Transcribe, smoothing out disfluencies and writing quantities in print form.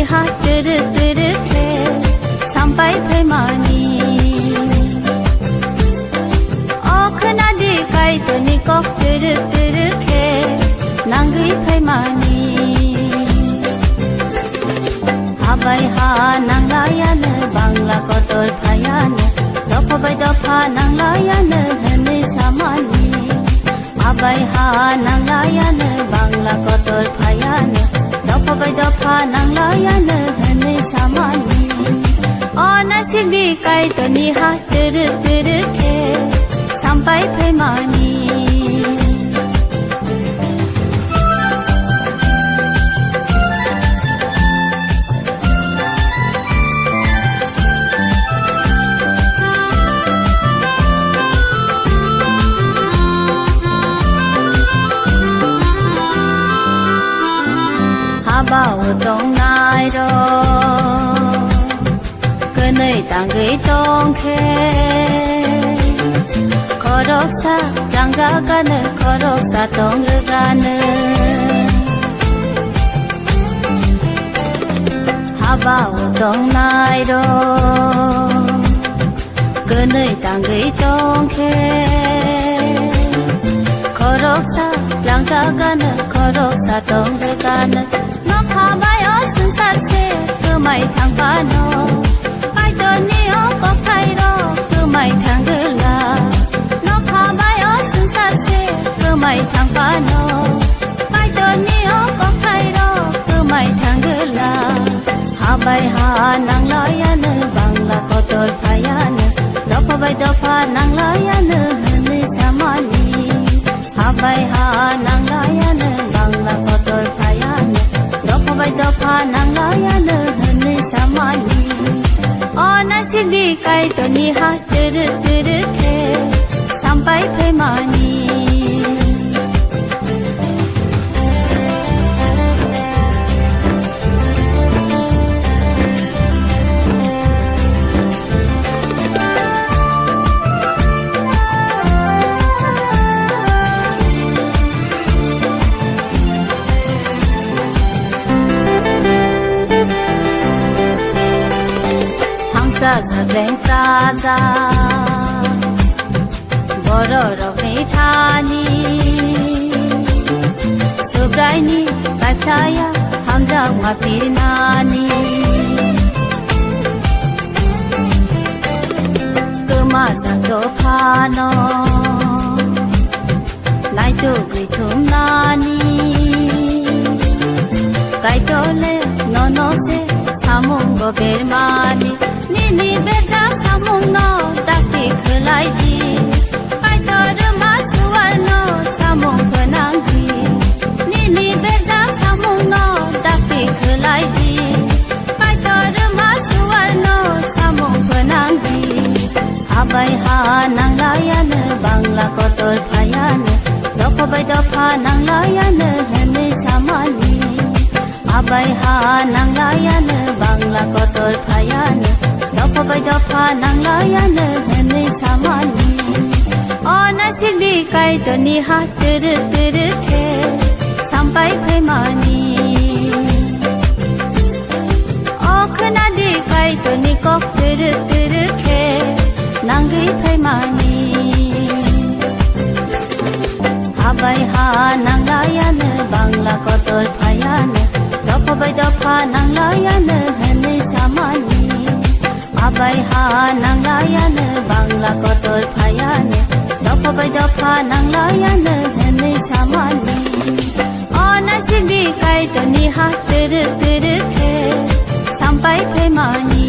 ha tere tere ke sampai pemani okhna di kai to ni kok tere tere ke nangi pemani habai ha nanglaya ne bangla kotor phayan dopabai dopa nanglaya ne hene samani habai ha nanglaya ne bangla kotor phayan dopabai dopa nanglaya ne hene samani ona sigdi kai to ni ha tere tere ke sampai pemani bao trong nai đó cái nơi tang gửi trong khe khó đốc xa chẳng ra cái nơi khó đốc xa trong rực cái nơi ha bao trong nai đó cái nơi tang gửi trong khe khó đốc xa chẳng ra cái nơi khó đốc xa trong rực cái nơi habai o sunsar se kumai thang pano pai to ni o ko khai ro kumai thang la no habai o sunsar se kumai thang pano pai to ni o ko khai ro kumai thang la habai ha nang la ya ne bangla ko tor phayan dopabai dopa nang la ya ne hne samani habai ha nang la ya ne bangla ko tor phayan dopabai dopa nanglaya ne hne samani ona sigdi kai to ni ha tere tere ke sampai pemani Zagrenta za bororo mithani subraini bataya hamza mapirnani kuma zando phano lai to grithumnani kai tole no se samung go bermani ni beta samung no takti khlai di pai tor ma suwar no samung phanang di ni beta samung no takti khlai di pai tor ma suwar no samung phanang di habai ha nanglaya ne bangla ko tor phayan dopabai dopa nanglaya ne hne samani habai ha nanglaya ne bangla ko tor phayan dopabai dopa nanglaya ne hne samani ona sigdi kai to ni ha tere tere ke sampai pemani okhna di kai to ni kok tere tere ke nangi pemani habai ha nanglaya ne bangla ko tor phayan dopabai dopa nanglaya ne hne samani habai ha nanglaya ne bangla ko tor phayan dopabai dopa nanglaya ne hne samani ona sigdi kai to ni ha tere tere ke sampai pemani